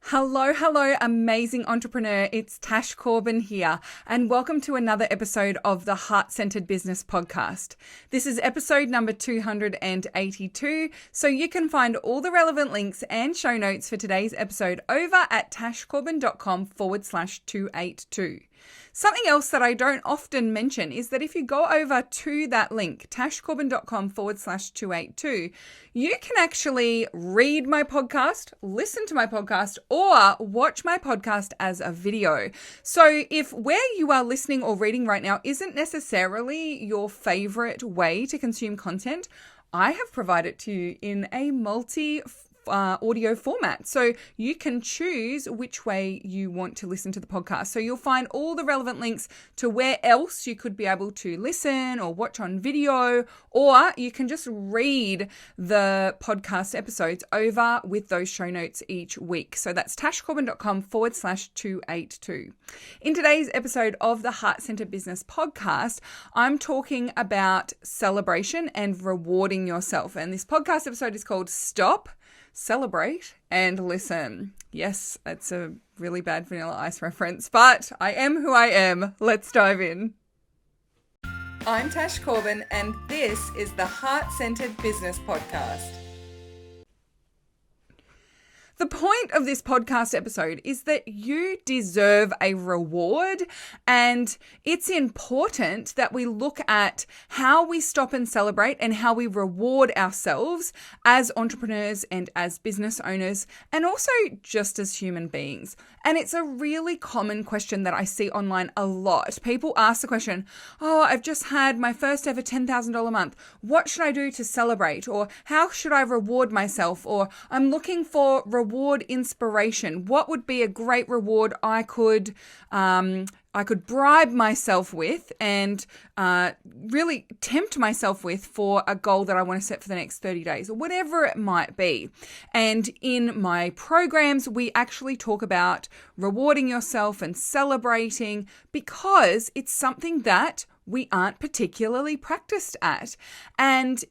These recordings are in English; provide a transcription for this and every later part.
Hello, amazing entrepreneur. It's Tash Corbin here, and welcome to another episode of the Heart-Centered Business Podcast. This is episode number 282, so you can find all the relevant links and show notes for today's episode over at tashcorbin.com/282. Something else that I don't often mention is that if you go over to that link, tashcorbin.com/282, you can actually read my podcast, listen to my podcast, or watch my podcast as a video. So if where you are listening or reading right now isn't necessarily your favorite way to consume content, I have provided to you in a audio format. So you can choose which way you want to listen to the podcast. So you'll find all the relevant links to where else you could be able to listen or watch on video, or you can just read the podcast episodes over with those show notes each week. So that's tashcorbin.com/282. In today's episode of the Heart-Centered Business Podcast, I'm talking about celebration and rewarding yourself. And this podcast episode is called Stop, Celebrate and Listen. Yes, that's a really bad Vanilla Ice reference, but I am who I am. Let's dive in. I'm Tash Corbin, and this is the Heart-Centered Business Podcast. The point of this podcast episode is that you deserve a reward, and it's important that we look at how we stop and celebrate and how we reward ourselves as entrepreneurs and as business owners, and also just as human beings. And it's a really common question that I see online a lot. People ask the question, I've just had my first ever $10,000 month. What should I do to celebrate? Or how should I reward myself? Or I'm looking for reward inspiration. What would be a great reward I could bribe myself with and really tempt myself with for a goal that I want to set for the next 30 days or whatever it might be. And in my programs, we actually talk about rewarding yourself and celebrating because it's something that we aren't particularly practiced at. And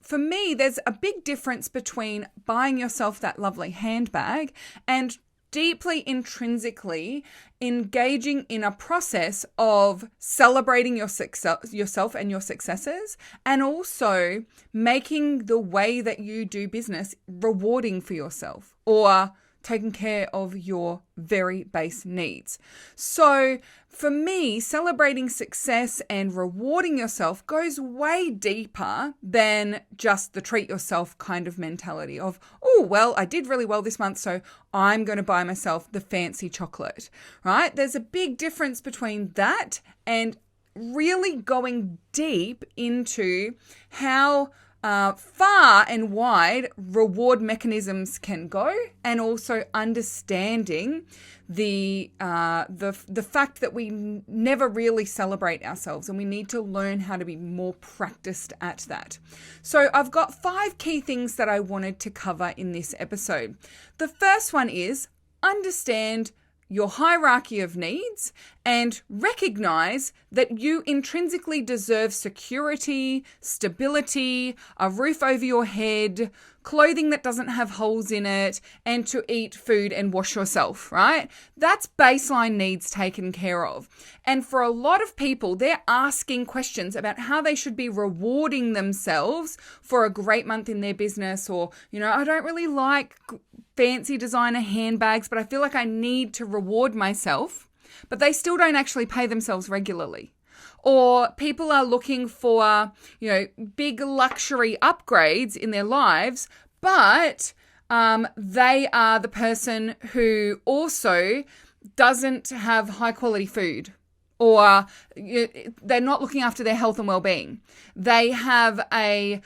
for me, there's a big difference between buying yourself that lovely handbag and deeply intrinsically engaging in a process of celebrating yourself and your successes, and also making the way that you do business rewarding for yourself or taking care of your very base needs. So for me, celebrating success and rewarding yourself goes way deeper than just the treat yourself kind of mentality of, I did really well this month, so I'm going to buy myself the fancy chocolate, right? There's a big difference between that and really going deep into how far and wide reward mechanisms can go, and also understanding the fact that we never really celebrate ourselves, and we need to learn how to be more practiced at that. So I've got 5 key things that I wanted to cover in this episode. The first one is understand your hierarchy of needs and recognize that you intrinsically deserve security, stability, a roof over your head, clothing that doesn't have holes in it, and to eat food and wash yourself, right? That's baseline needs taken care of. And for a lot of people, they're asking questions about how they should be rewarding themselves for a great month in their business, or, I don't really like fancy designer handbags, but I feel like I need to reward myself, but they still don't actually pay themselves regularly. Or people are looking for, big luxury upgrades in their lives, but they are the person who also doesn't have high quality food, or they're not looking after their health and well-being. They have a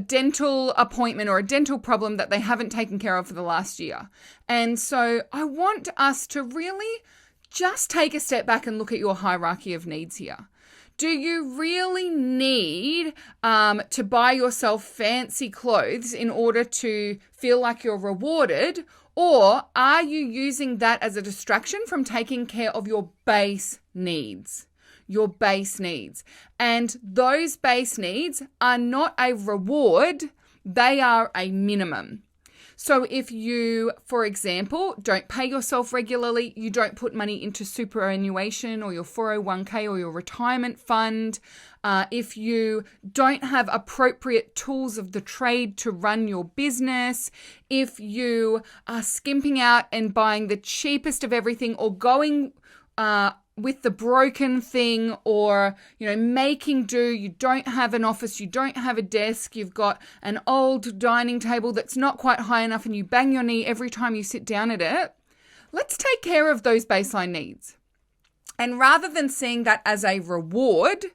dental appointment or a dental problem that they haven't taken care of for the last year. And so I want us to really just take a step back and look at your hierarchy of needs here. Do you really need to buy yourself fancy clothes in order to feel like you're rewarded? Or are you using that as a distraction from taking care of your base needs? Your base needs. And those base needs are not a reward, they are a minimum. So if you, for example, don't pay yourself regularly, you don't put money into superannuation or your 401k or your retirement fund, if you don't have appropriate tools of the trade to run your business, if you are skimping out and buying the cheapest of everything or going with the broken thing, or, making do, you don't have an office, you don't have a desk, you've got an old dining table that's not quite high enough and you bang your knee every time you sit down at it, let's take care of those baseline needs. And rather than seeing that as a reward,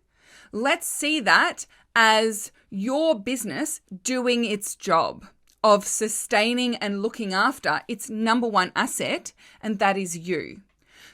let's see that as your business doing its job of sustaining and looking after its number one asset, and that is you.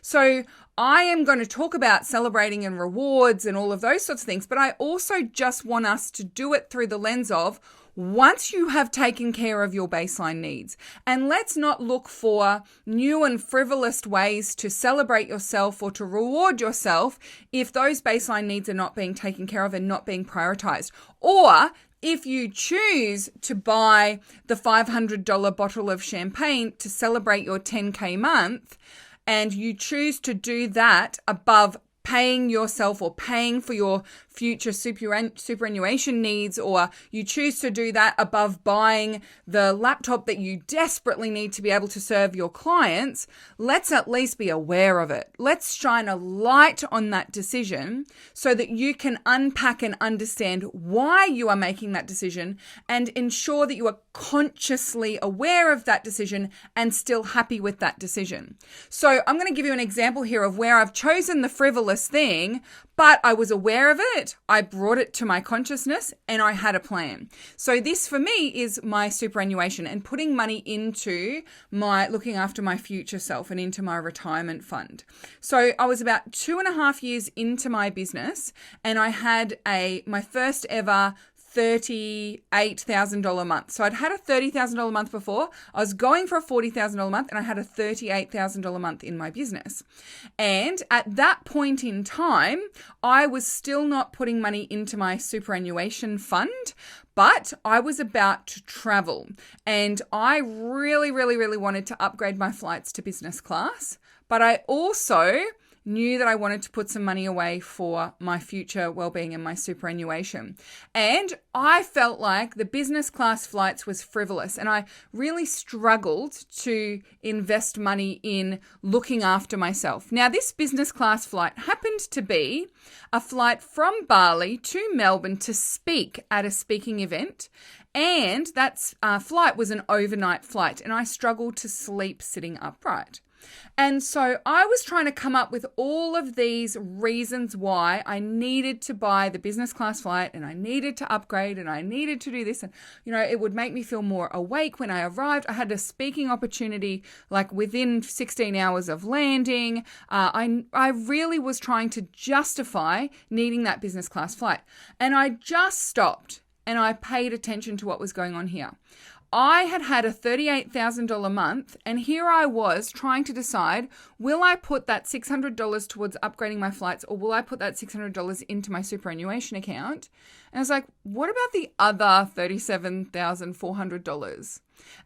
So I am going to talk about celebrating and rewards and all of those sorts of things, but I also just want us to do it through the lens of once you have taken care of your baseline needs. And let's not look for new and frivolous ways to celebrate yourself or to reward yourself if those baseline needs are not being taken care of and not being prioritized. Or if you choose to buy the $500 bottle of champagne to celebrate your 10K month, and you choose to do that above paying yourself or paying for your future superannuation needs, or you choose to do that above buying the laptop that you desperately need to be able to serve your clients, let's at least be aware of it. Let's shine a light on that decision so that you can unpack and understand why you are making that decision and ensure that you are consciously aware of that decision and still happy with that decision. So I'm going to give you an example here of where I've chosen the frivolous thing, but I was aware of it, I brought it to my consciousness, and I had a plan. So this for me is my superannuation and putting money into my looking after my future self and into my retirement fund. So I was about 2.5 years into my business, and I had my first ever $38,000 month. So I'd had a $30,000 month before. I was going for a $40,000 month, and I had a $38,000 month in my business. And at that point in time, I was still not putting money into my superannuation fund, but I was about to travel. And I really, really, really wanted to upgrade my flights to business class. But I also knew that I wanted to put some money away for my future well-being and my superannuation. And I felt like the business class flights was frivolous, and I really struggled to invest money in looking after myself. Now, this business class flight happened to be a flight from Bali to Melbourne to speak at a speaking event. And that flight was an overnight flight, and I struggled to sleep sitting upright. And so I was trying to come up with all of these reasons why I needed to buy the business class flight, and I needed to upgrade, and I needed to do this. And, it would make me feel more awake when I arrived. I had a speaking opportunity like within 16 hours of landing. I really was trying to justify needing that business class flight. And I just stopped and I paid attention to what was going on here. I had a $38,000 month, and here I was trying to decide, will I put that $600 towards upgrading my flights, or will I put that $600 into my superannuation account? And I was like, what about the other $37,400?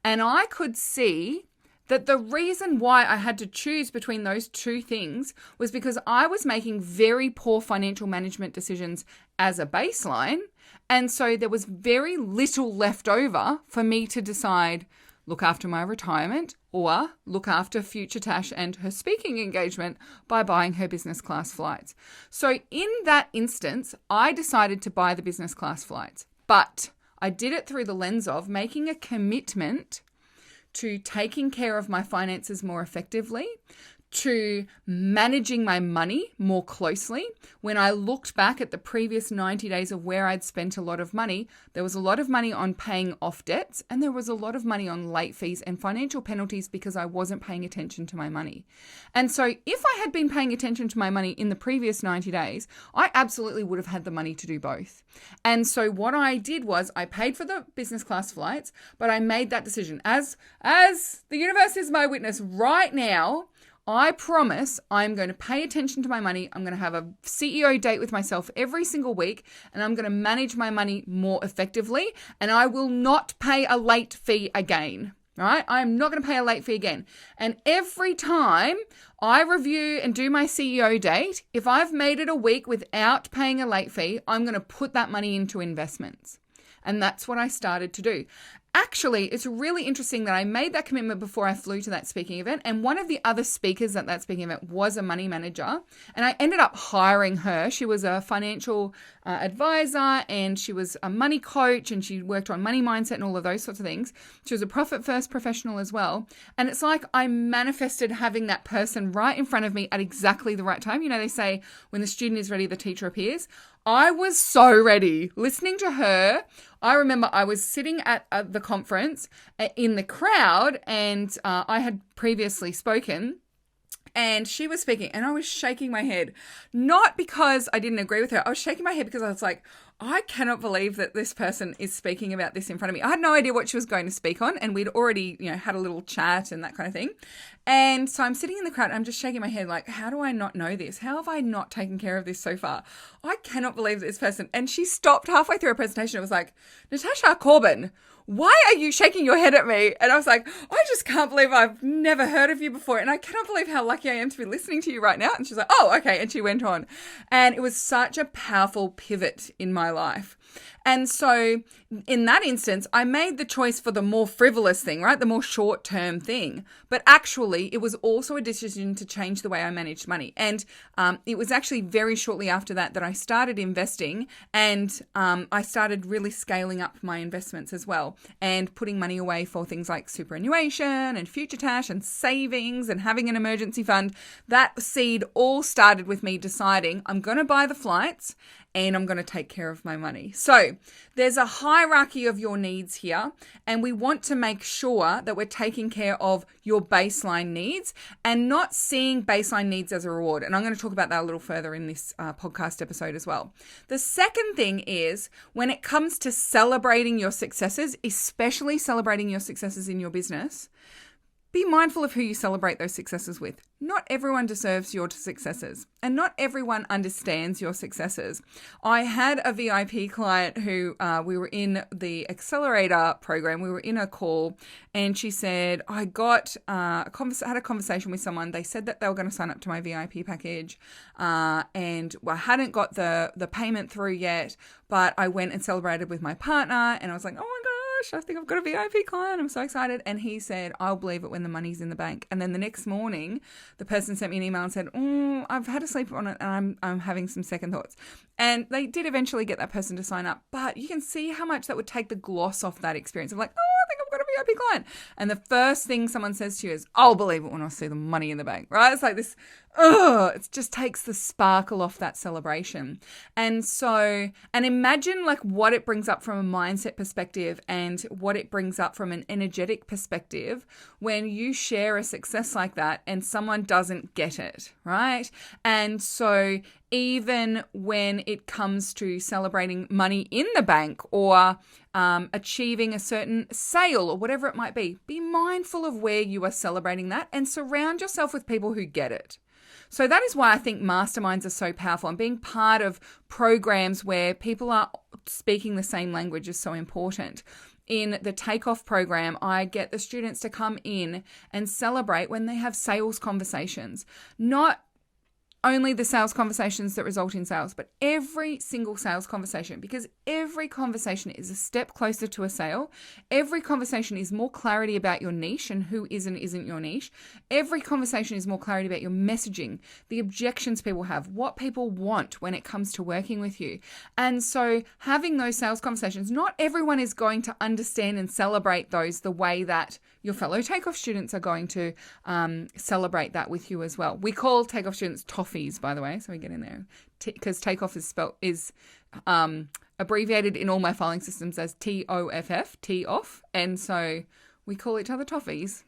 And I could see that the reason why I had to choose between those two things was because I was making very poor financial management decisions as a baseline. And so there was very little left over for me to decide, look after my retirement or look after future Tash and her speaking engagement by buying her business class flights. So in that instance, I decided to buy the business class flights, but I did it through the lens of making a commitment to taking care of my finances more effectively, to managing my money more closely. When I looked back at the previous 90 days of where I'd spent a lot of money, there was a lot of money on paying off debts, and there was a lot of money on late fees and financial penalties because I wasn't paying attention to my money. And so if I had been paying attention to my money in the previous 90 days, I absolutely would have had the money to do both. And so what I did was I paid for the business class flights, but I made that decision. As the universe is my witness right now, I promise I'm going to pay attention to my money. I'm going to have a CEO date with myself every single week, and I'm going to manage my money more effectively, and I will not pay a late fee again. All right, I'm not going to pay a late fee again. And every time I review and do my CEO date, if I've made it a week without paying a late fee, I'm going to put that money into investments. And that's what I started to do. Actually, it's really interesting that I made that commitment before I flew to that speaking event. And one of the other speakers at that speaking event was a money manager. And I ended up hiring her. She was a financial advisor, and she was a money coach, and she worked on money mindset and all of those sorts of things. She was a profit first professional as well. And it's like I manifested having that person right in front of me at exactly the right time. You know, they say when the student is ready, the teacher appears. I was so ready listening to her. I remember I was sitting at the conference in the crowd, and I had previously spoken, and she was speaking, and I was shaking my head, not because I didn't agree with her. I was shaking my head because I was like, I cannot believe that this person is speaking about this in front of me. I had no idea what she was going to speak on, and we'd already, had a little chat and that kind of thing. And so I'm sitting in the crowd and I'm just shaking my head like, how do I not know this? How have I not taken care of this so far? I cannot believe this person. And she stopped halfway through her presentation. It was like, Natasha Corbin, why are you shaking your head at me? And I was like, I just can't believe I've never heard of you before. And I cannot believe how lucky I am to be listening to you right now. And she's like, oh, okay. And she went on. And it was such a powerful pivot in my life. And so in that instance, I made the choice for the more frivolous thing, right? The more short-term thing. But actually, it was also a decision to change the way I managed money. And it was actually very shortly after that I started investing, and I started really scaling up my investments as well and putting money away for things like superannuation and future Tash and savings and having an emergency fund. That seed all started with me deciding I'm going to buy the flights and I'm going to take care of my money. So there's a hierarchy of your needs here, and we want to make sure that we're taking care of your baseline needs and not seeing baseline needs as a reward. And I'm going to talk about that a little further in this podcast episode as well. The second thing is when it comes to celebrating your successes, especially celebrating your successes in your business, be mindful of who you celebrate those successes with. Not everyone deserves your successes, and not everyone understands your successes. I had a VIP client who we were in the accelerator program. We were in a call, and she said, I got had a conversation with someone. They said that they were going to sign up to my VIP package, and I hadn't got the payment through yet, but I went and celebrated with my partner, and I was like, oh my God, I think I've got a VIP client. I'm so excited. And he said, I'll believe it when the money's in the bank. And then the next morning, the person sent me an email and said, I've had a sleep on it and I'm having some second thoughts. And they did eventually get that person to sign up. But you can see how much that would take the gloss off that experience of like, I think I've got a VIP client. And the first thing someone says to you is, I'll believe it when I see the money in the bank, right? It's like this, it just takes the sparkle off that celebration. And imagine like what it brings up from a mindset perspective and what it brings up from an energetic perspective when you share a success like that and someone doesn't get it, right? And so even when it comes to celebrating money in the bank or achieving a certain sale or whatever it might be mindful of where you are celebrating that and surround yourself with people who get it. So that is why I think masterminds are so powerful, and being part of programs where people are speaking the same language is so important. In the Takeoff program, I get the students to come in and celebrate when they have sales conversations, not only the sales conversations that result in sales, but every single sales conversation, because every conversation is a step closer to a sale. Every conversation is more clarity about your niche and who is and isn't your niche. Every conversation is more clarity about your messaging, the objections people have, what people want when it comes to working with you. And so having those sales conversations, not everyone is going to understand and celebrate those the way that your fellow Takeoff students are going to celebrate that with you as well. We call Takeoff students toffees, by the way, so we get in there, because Takeoff is abbreviated in all my filing systems as TOFF, T-off, and so we call each other toffees.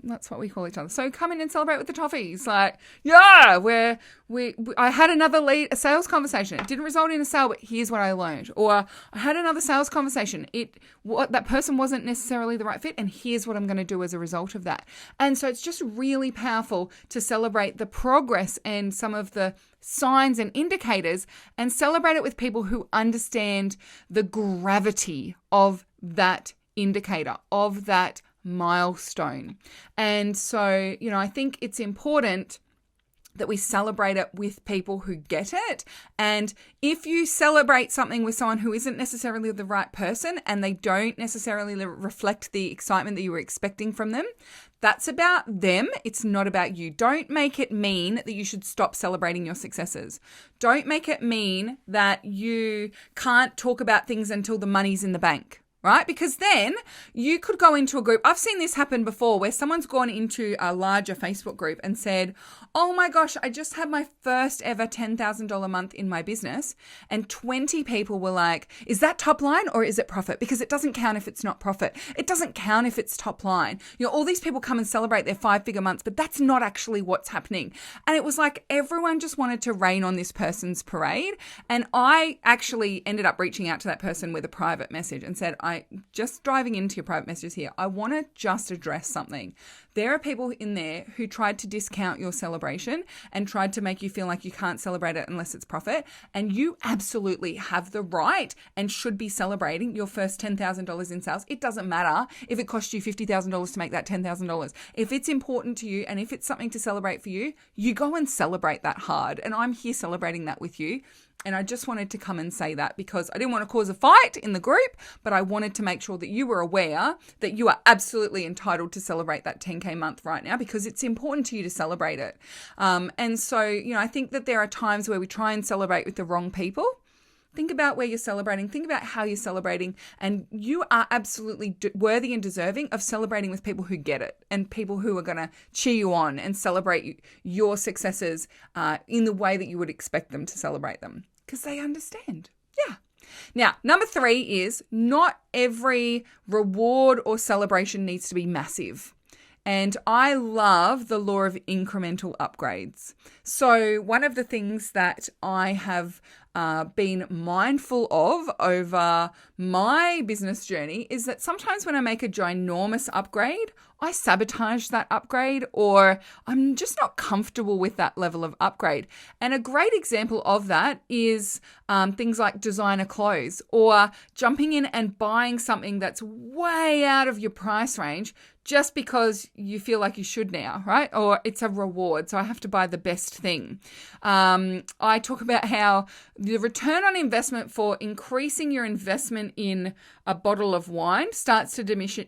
That's what we call each other. So come in and celebrate with the toffees. Like, yeah, I had a sales conversation. It didn't result in a sale, but here's what I learned. Or I had another sales conversation. That person wasn't necessarily the right fit, and here's what I'm going to do as a result of that. And so it's just really powerful to celebrate the progress and some of the signs and indicators, and celebrate it with people who understand the gravity of that indicator, of that milestone. And so, I think it's important that we celebrate it with people who get it. And if you celebrate something with someone who isn't necessarily the right person and they don't necessarily reflect the excitement that you were expecting from them, that's about them. It's not about you. Don't make it mean that you should stop celebrating your successes. Don't make it mean that you can't talk about things until the money's in the bank. Right? Because then you could go into a group. I've seen this happen before where someone's gone into a larger Facebook group and said, oh my gosh, I just had my first ever $10,000 month in my business. And 20 people were like, is that top line or is it profit? Because it doesn't count if it's not profit. It doesn't count if it's top line. All these people come and celebrate their 5-figure months, but that's not actually what's happening. And it was like everyone just wanted to rain on this person's parade. And I actually ended up reaching out to that person with a private message and said, just driving into your private messages here, I want to just address something. There are people in there who tried to discount your celebration and tried to make you feel like you can't celebrate it unless it's profit. And you absolutely have the right and should be celebrating your first $10,000 in sales. It doesn't matter if it costs you $50,000 to make that $10,000. If it's important to you and if it's something to celebrate for you, you go and celebrate that hard. And I'm here celebrating that with you. And I just wanted to come and say that because I didn't want to cause a fight in the group, but I wanted to make sure that you were aware that you are absolutely entitled to celebrate that 10K month right now because it's important to you to celebrate it. And so, I think that there are times where we try and celebrate with the wrong people. Think about where you're celebrating. Think about how you're celebrating. And you are absolutely worthy and deserving of celebrating with people who get it and people who are going to cheer you on and celebrate your successes in the way that you would expect them to celebrate them because they understand. Yeah. Now, number 3 is not every reward or celebration needs to be massive. And I love the law of incremental upgrades. So one of the things that I have been mindful of over my business journey is that sometimes when I make a ginormous upgrade, I sabotage that upgrade or I'm just not comfortable with that level of upgrade. And a great example of that is things like designer clothes or jumping in and buying something that's way out of your price range just because you feel like you should now, right? Or it's a reward, so I have to buy the best thing. I talk about how the return on investment for increasing your investment in a bottle of wine starts to diminish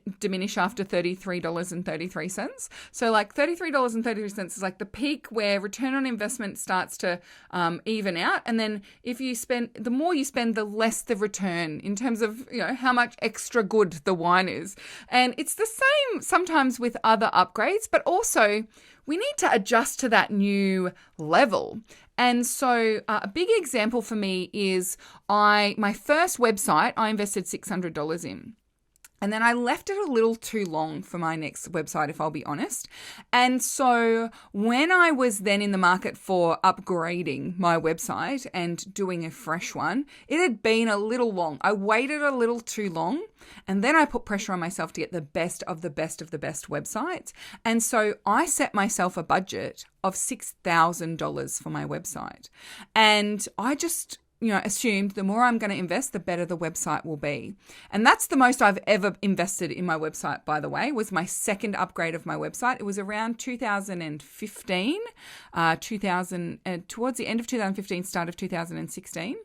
after $33.33. So like $33.33 is like the peak where return on investment starts to even out. And then if you spend, the more you spend, the less the return in terms of, how much extra good the wine is. And it's the same sometimes with other upgrades, but also we need to adjust to that new level. And so a big example for me is my first website, I invested $600 in. And then I left it a little too long for my next website, if I'll be honest. And so when I was then in the market for upgrading my website and doing a fresh one, it had been a little long. I waited a little too long. And then I put pressure on myself to get the best of the best of the best websites. And so I set myself a budget of $6,000 for my website. And I just assumed the more I'm going to invest, the better the website will be. And that's the most I've ever invested in my website, by the way, was my second upgrade of my website. It was around 2015, towards the end of 2015, start of 2016.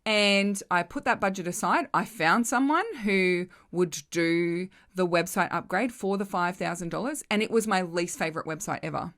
And I put that budget aside. I found someone who would do the website upgrade for the $5,000. And it was my least favorite website ever.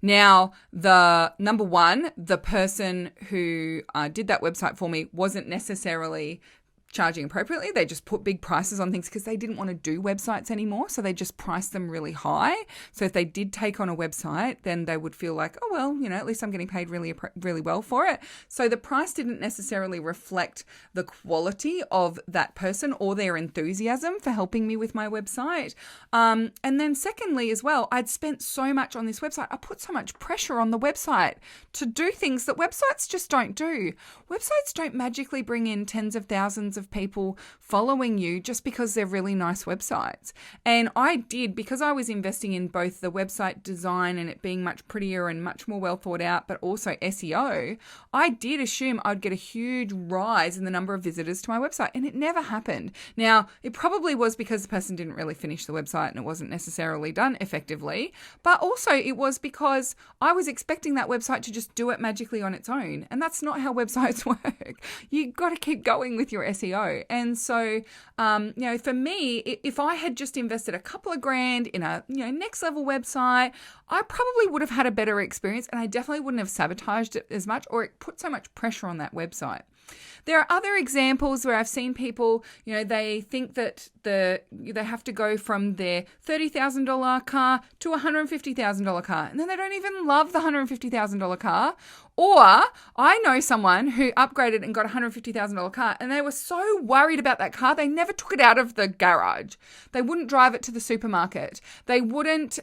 Now, the number one, the person who did that website for me wasn't necessarily charging appropriately. They just put big prices on things because they didn't want to do websites anymore. So they just priced them really high. So if they did take on a website, then they would feel like, oh, well, at least I'm getting paid really, really well for it. So the price didn't necessarily reflect the quality of that person or their enthusiasm for helping me with my website. And then secondly as well, I'd spent so much on this website. I put so much pressure on the website to do things that websites just don't do. Websites don't magically bring in tens of thousands of of people following you just because they're really nice websites. And I did, because I was investing in both the website design and it being much prettier and much more well thought out, but also SEO, I did assume I'd get a huge rise in the number of visitors to my website, and it never happened. Now, it probably was because the person didn't really finish the website and it wasn't necessarily done effectively, but also it was because I was expecting that website to just do it magically on its own, and that's not how websites work. You got to keep going with your SEO. And so, for me, if I had just invested a couple of grand in a next level website, I probably would have had a better experience, and I definitely wouldn't have sabotaged it as much or it put so much pressure on that website. There are other examples where I've seen people, they think that they have to go from their $30,000 car to a $150,000 car, and then they don't even love the $150,000 car. Or I know someone who upgraded and got a $150,000 car, and they were so worried about that car, they never took it out of the garage. They wouldn't drive it to the supermarket. They wouldn't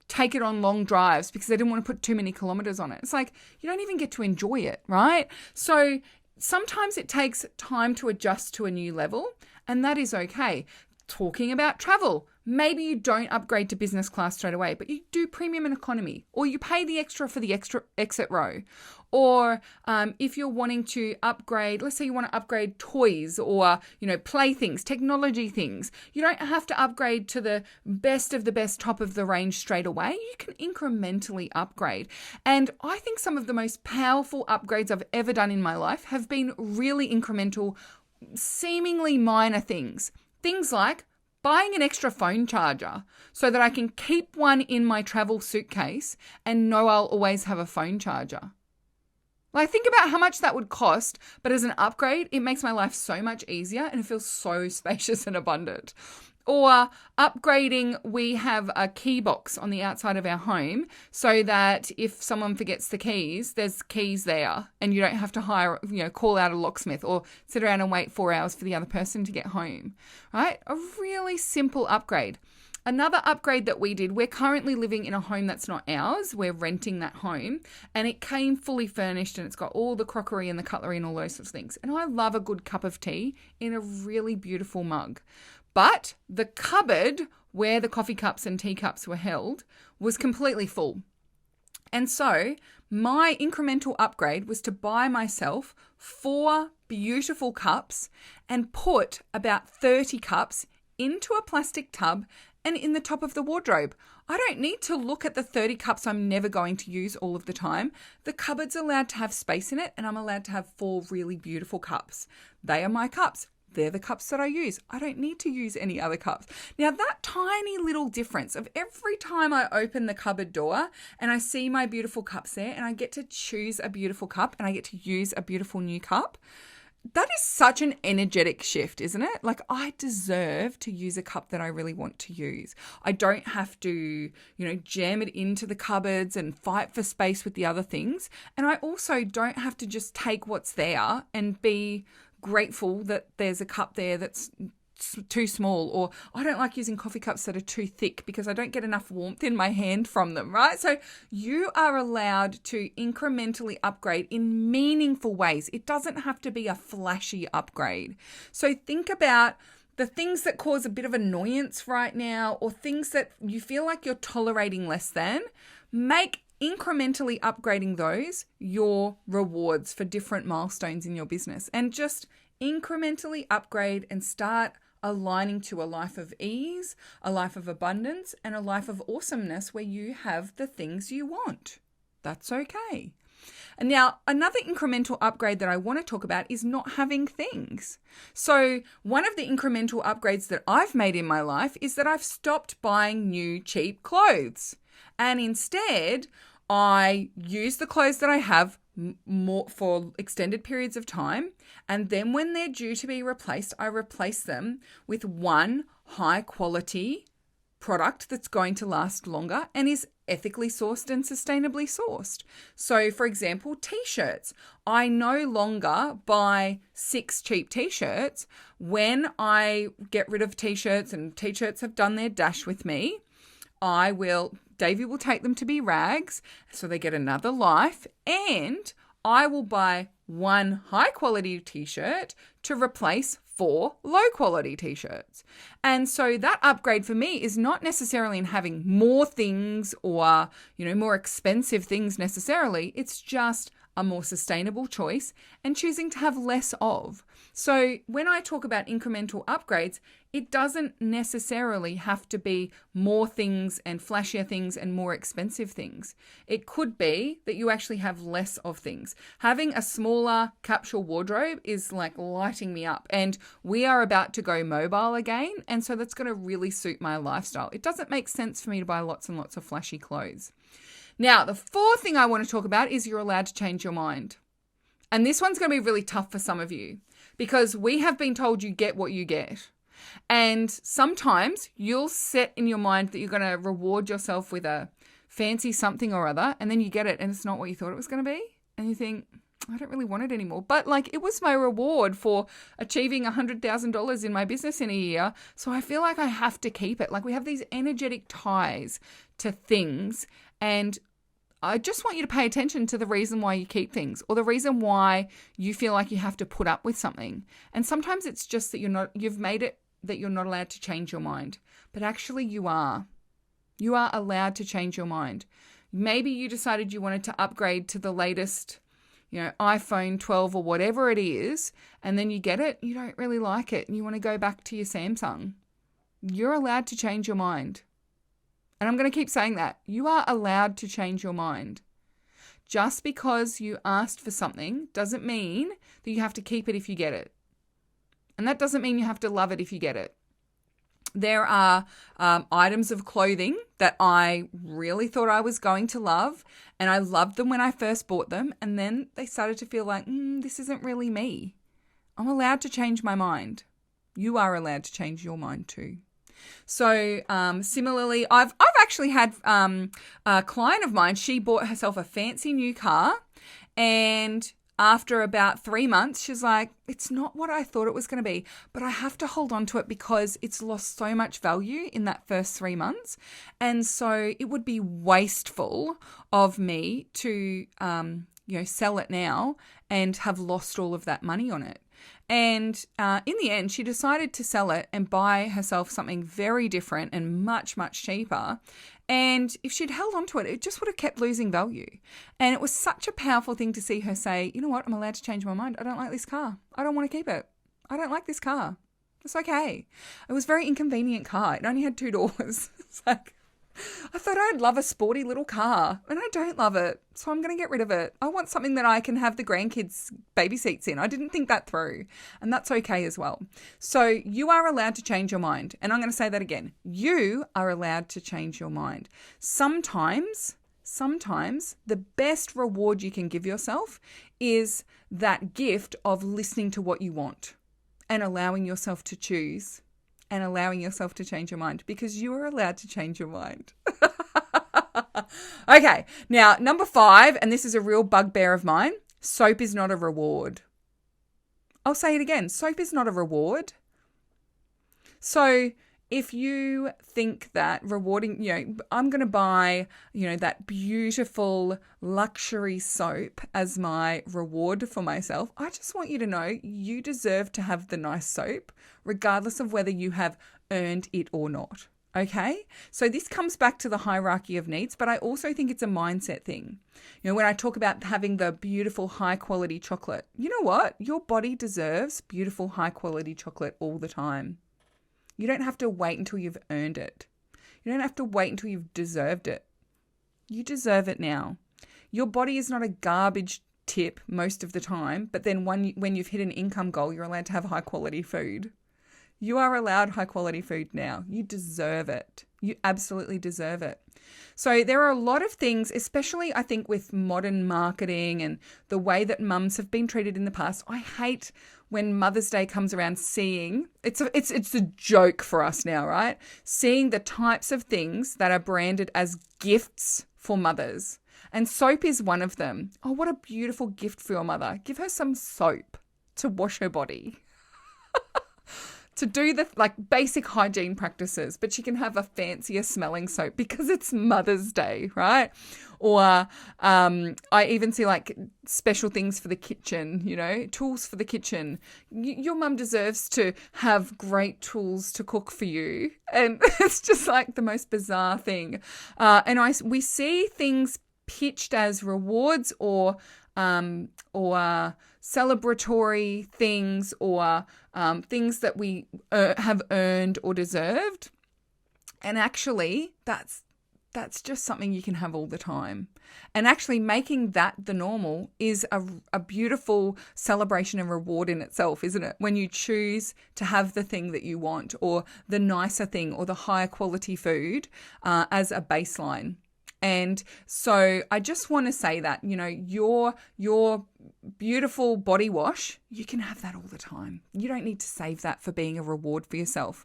take it on long drives because they didn't want to put too many kilometers on it. It's like, you don't even get to enjoy it, right? So sometimes it takes time to adjust to a new level, and that is okay. Talking about travel, maybe you don't upgrade to business class straight away, but you do premium and economy, or you pay the extra for the extra exit row. Or if you're wanting to upgrade, let's say you want to upgrade toys or, playthings, technology things, you don't have to upgrade to the best of the best top of the range straight away. You can incrementally upgrade. And I think some of the most powerful upgrades I've ever done in my life have been really incremental, seemingly minor things. Things like buying an extra phone charger so that I can keep one in my travel suitcase and know I'll always have a phone charger. Like, think about how much that would cost, but as an upgrade, it makes my life so much easier and it feels so spacious and abundant. Or upgrading, we have a key box on the outside of our home so that if someone forgets the keys, there's keys there and you don't have to call out a locksmith or sit around and wait 4 hours for the other person to get home, right? A really simple upgrade. Another upgrade that we did, we're currently living in a home that's not ours. We're renting that home, and it came fully furnished and it's got all the crockery and the cutlery and all those sorts of things. And I love a good cup of tea in a really beautiful mug. But the cupboard where the coffee cups and teacups were held was completely full. And so my incremental upgrade was to buy myself 4 beautiful cups and put about 30 cups into a plastic tub and in the top of the wardrobe. I don't need to look at the 30 cups I'm never going to use all of the time. The cupboard's allowed to have space in it, and I'm allowed to have 4 really beautiful cups. They are my cups. They're the cups that I use. I don't need to use any other cups. Now, that tiny little difference of every time I open the cupboard door and I see my beautiful cups there and I get to choose a beautiful cup and I get to use a beautiful new cup, that is such an energetic shift, isn't it? Like, I deserve to use a cup that I really want to use. I don't have to, jam it into the cupboards and fight for space with the other things. And I also don't have to just take what's there and be grateful that there's a cup there that's too small, or I don't like using coffee cups that are too thick because I don't get enough warmth in my hand from them, right? So you are allowed to incrementally upgrade in meaningful ways. It doesn't have to be a flashy upgrade. So think about the things that cause a bit of annoyance right now, or things that you feel like you're tolerating less than. Make incrementally upgrading those your rewards for different milestones in your business, and just incrementally upgrade and start aligning to a life of ease, a life of abundance, and a life of awesomeness where you have the things you want. That's okay. And now, another incremental upgrade that I want to talk about is not having things. So one of the incremental upgrades that I've made in my life is that I've stopped buying new cheap clothes. And instead, I use the clothes that I have more for extended periods of time. And then when they're due to be replaced, I replace them with one high quality product that's going to last longer and is ethically sourced and sustainably sourced. So for example, t-shirts. I no longer buy 6 cheap t-shirts. When I get rid of t-shirts and t-shirts have done their dash with me, Davey will take them to be rags so they get another life, and I will buy one high quality t-shirt to replace 4 low quality t-shirts. And so that upgrade for me is not necessarily in having more things or, more expensive things necessarily. It's just a more sustainable choice and choosing to have less of. So when I talk about incremental upgrades, it doesn't necessarily have to be more things and flashier things and more expensive things. It could be that you actually have less of things. Having a smaller capsule wardrobe is like lighting me up, and we are about to go mobile again, and so that's going to really suit my lifestyle. It doesn't make sense for me to buy lots and lots of flashy clothes. Now, the fourth thing I want to talk about is you're allowed to change your mind. And this one's going to be really tough for some of you because we have been told you get what you get. And sometimes you'll set in your mind that you're going to reward yourself with a fancy something or other, and then you get it and it's not what you thought it was going to be. And you think, I don't really want it anymore. But it was my reward for achieving $100,000 in my business in a year. So I feel like I have to keep it. We have these energetic ties to things, and I just want you to pay attention to the reason why you keep things or the reason why you feel like you have to put up with something. And sometimes it's just that you've made it that you're not allowed to change your mind, but actually you are. You are allowed to change your mind. Maybe you decided you wanted to upgrade to the latest, iPhone 12 or whatever it is, and then you get it, you don't really like it, and you want to go back to your Samsung. You're allowed to change your mind. And I'm going to keep saying that. You are allowed to change your mind. Just because you asked for something doesn't mean that you have to keep it if you get it. And that doesn't mean you have to love it if you get it. There are items of clothing that I really thought I was going to love, and I loved them when I first bought them, and then they started to feel like, this isn't really me. I'm allowed to change my mind. You are allowed to change your mind too. So similarly, I've actually had a client of mine, she bought herself a fancy new car, and after about 3 months, she's like, it's not what I thought it was going to be, but I have to hold on to it because it's lost so much value in that first 3 months. And so it would be wasteful of me to, sell it now and have lost all of that money on it. And in the end, she decided to sell it and buy herself something very different and much, much cheaper. And if she'd held on to it, it just would have kept losing value. And it was such a powerful thing to see her say, you know what, I'm allowed to change my mind. I don't like this car. I don't want to keep it. I don't like this car. It's okay. It was a very inconvenient car. It only had 2 doors. It's like, I thought I'd love a sporty little car, and I don't love it, so I'm going to get rid of it. I want something that I can have the grandkids' baby seats in. I didn't think that through, and that's okay as well. So you are allowed to change your mind, and I'm going to say that again. You are allowed to change your mind. Sometimes the best reward you can give yourself is that gift of listening to what you want and allowing yourself to choose. And allowing yourself to change your mind, because you are allowed to change your mind. Okay, now number 5, and this is a real bugbear of mine, soap is not a reward. I'll say it again, soap is not a reward. So if you think that rewarding, I'm going to buy, that beautiful luxury soap as my reward for myself, I just want you to know you deserve to have the nice soap, regardless of whether you have earned it or not. Okay? So this comes back to the hierarchy of needs, but I also think it's a mindset thing. When I talk about having the beautiful high quality chocolate, you know what? Your body deserves beautiful high quality chocolate all the time. You don't have to wait until you've earned it. You don't have to wait until you've deserved it. You deserve it now. Your body is not a garbage tip most of the time, but then when you've hit an income goal, you're allowed to have high quality food. You are allowed high quality food now. You deserve it. You absolutely deserve it. So there are a lot of things, especially I think with modern marketing and the way that mums have been treated in the past. I hate when Mother's Day comes around seeing, it's a joke for us now, right? Seeing the types of things that are branded as gifts for mothers. And soap is one of them. Oh, what a beautiful gift for your mother. Give her some soap to wash her body. to do the like basic hygiene practices, but she can have a fancier smelling soap because it's Mother's Day, right? Or I even see like special things for the kitchen, you know, tools for the kitchen. Your mum deserves to have great tools to cook for you. And it's just like the most bizarre thing. We see things pitched as rewards or celebratory things or things that we have earned or deserved. And actually, that's just something you can have all the time. And actually making that the normal is a beautiful celebration and reward in itself, isn't it? When you choose to have the thing that you want or the nicer thing or the higher quality food as a baseline. And so I just want to say that, you know, your beautiful body wash, you can have that all the time. You don't need to save that for being a reward for yourself.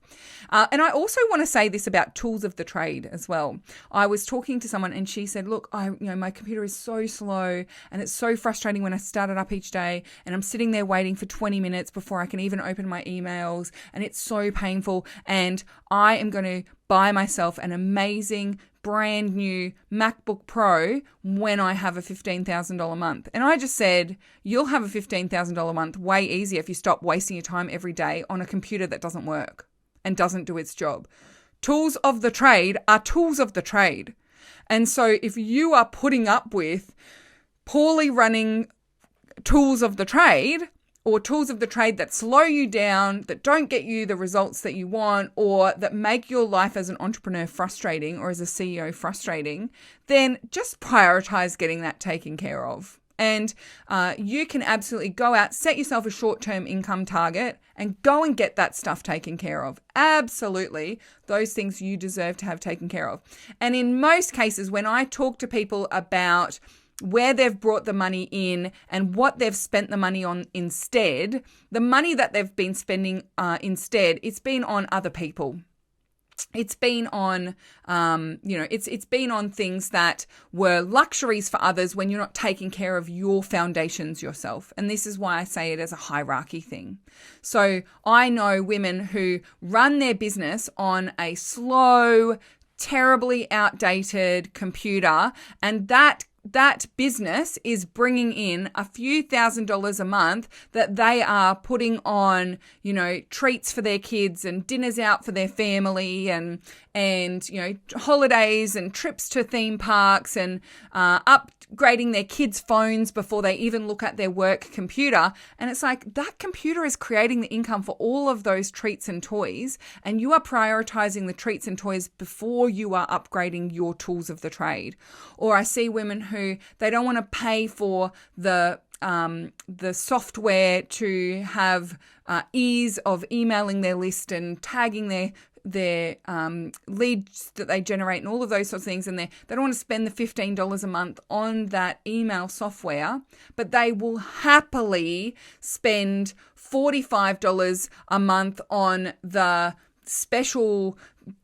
And I also want to say this about tools of the trade as well. I was talking to someone and she said, look, my computer is so slow and it's so frustrating when I start it up each day and I'm sitting there waiting for 20 minutes before I can even open my emails and it's so painful, and I am going to buy myself an amazing brand new MacBook Pro when I have a $15,000 month. And I just said, you'll have a $15,000 month way easier if you stop wasting your time every day on a computer that doesn't work and doesn't do its job. Tools of the trade are tools of the trade. And so if you are putting up with poorly running tools of the trade, or tools of the trade that slow you down, that don't get you the results that you want, or that make your life as an entrepreneur frustrating or as a CEO frustrating, then just prioritize getting that taken care of. And you can absolutely go out, set yourself a short-term income target and go and get that stuff taken care of. Absolutely. Those things you deserve to have taken care of. And in most cases, when I talk to people about where they've brought the money in and what they've spent the money on instead, the money that they've been spending instead, it's been on other people. It's been on, it's been on things that were luxuries for others when you're not taking care of your foundations yourself. And this is why I say it as a hierarchy thing. So I know women who run their business on a slow, terribly outdated computer, and that business is bringing in a few $1,000s a month that they are putting on, you know, treats for their kids and dinners out for their family and you know, holidays and trips to theme parks and upgrading their kids' phones before they even look at their work computer. And it's like that computer is creating the income for all of those treats and toys, and you are prioritizing the treats and toys before you are upgrading your tools of the trade. Or I see women who they don't want to pay for the software to have ease of emailing their list and tagging their leads that they generate and all of those sorts of things, and they don't want to spend the $15 a month on that email software, but they will happily spend $45 a month on the special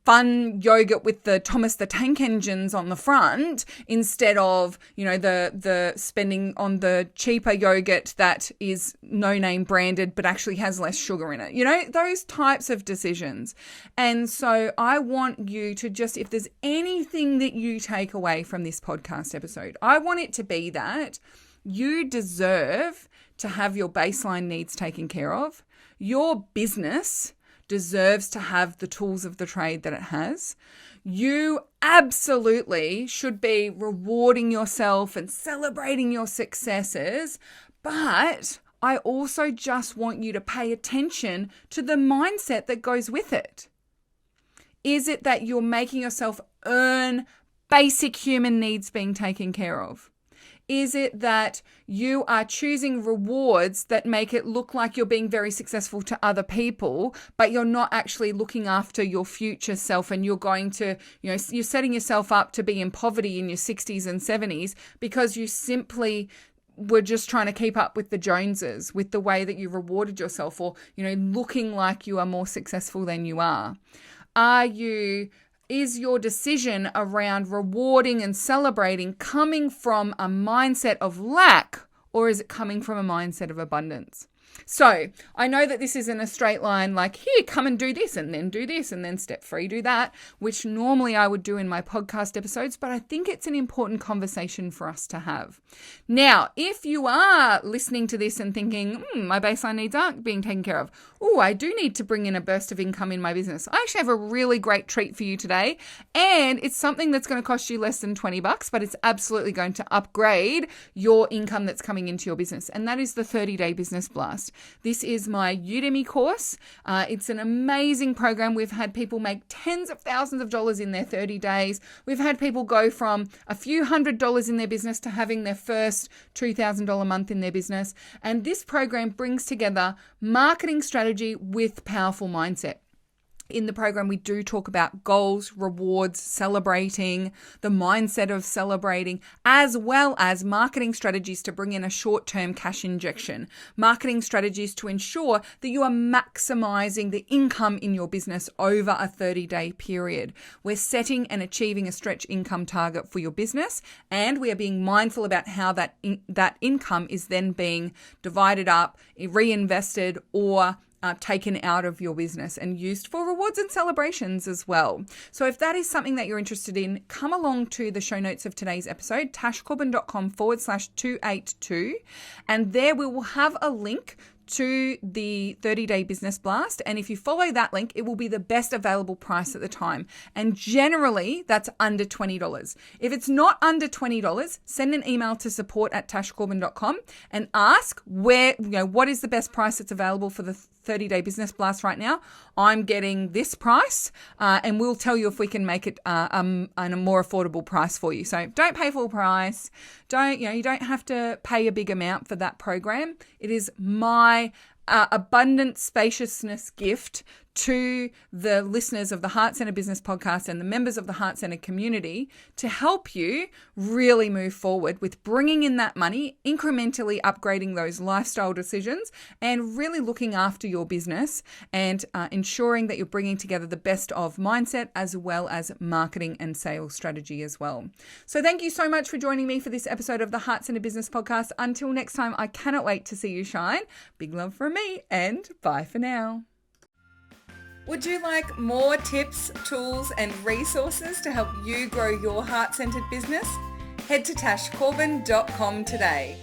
fun yogurt with the Thomas the Tank Engines on the front instead of, you know, the spending on the cheaper yogurt that is no name branded but actually has less sugar in it. You know, those types of decisions. And so I want you to just, if there's anything that you take away from this podcast episode, I want it to be that you deserve to have your baseline needs taken care of. Your business deserves to have the tools of the trade that it has. You absolutely should be rewarding yourself and celebrating your successes, but I also just want you to pay attention to the mindset that goes with it. Is it that you're making yourself earn basic human needs being taken care of? Is it that you are choosing rewards that make it look like you're being very successful to other people, but you're not actually looking after your future self, and you're going to, you know, you're setting yourself up to be in poverty in your 60s and 70s because you simply were just trying to keep up with the Joneses, with the way that you rewarded yourself, or, you know, looking like you are more successful than you are? Is your decision around rewarding and celebrating coming from a mindset of lack, or is it coming from a mindset of abundance? So I know that this isn't a straight line like, here, come and do this and then do this and then step 3, do that, which normally I would do in my podcast episodes, but I think it's an important conversation for us to have. Now, if you are listening to this and thinking, my baseline needs aren't being taken care of, I do need to bring in a burst of income in my business, I actually have a really great treat for you today, and it's something that's going to cost you less than $20, but it's absolutely going to upgrade your income that's coming into your business, and that is the 30-day business blast. This is my Udemy course. It's an amazing program. We've had people make tens of thousands of dollars in their 30 days. We've had people go from a few $100s in their business to having their first $2,000 month in their business. And this program brings together marketing strategy with powerful mindset. In the program, we do talk about goals, rewards, celebrating, the mindset of celebrating, as well as marketing strategies to bring in a short-term cash injection, marketing strategies to ensure that you are maximizing the income in your business over a 30-day period. We're setting and achieving a stretch income target for your business, and we are being mindful about how that income is then being divided up, reinvested, or taken out of your business and used for rewards and celebrations as well. So if that is something that you're interested in, come along to the show notes of today's episode, tashcorbin.com/282, and there we will have a link to the 30-day business blast. And if you follow that link, it will be the best available price at the time. And generally, that's under $20. If it's not under $20, send an email to support@tashcorbin.com and ask what is the best price that's available for the 30-day business blast right now. I'm getting this price, and we'll tell you if we can make it a more affordable price for you. So don't pay full price. You don't have to pay a big amount for that program. It is my abundant spaciousness gift to the listeners of the Heart Centered Business Podcast and the members of the Heart Centered community to help you really move forward with bringing in that money, incrementally upgrading those lifestyle decisions, and really looking after your business and ensuring that you're bringing together the best of mindset as well as marketing and sales strategy as well. So thank you so much for joining me for this episode of the Heart Centered Business Podcast. Until next time, I cannot wait to see you shine. Big love from me, and bye for now. Would you like more tips, tools, and resources to help you grow your heart-centered business? Head to tashcorbin.com today.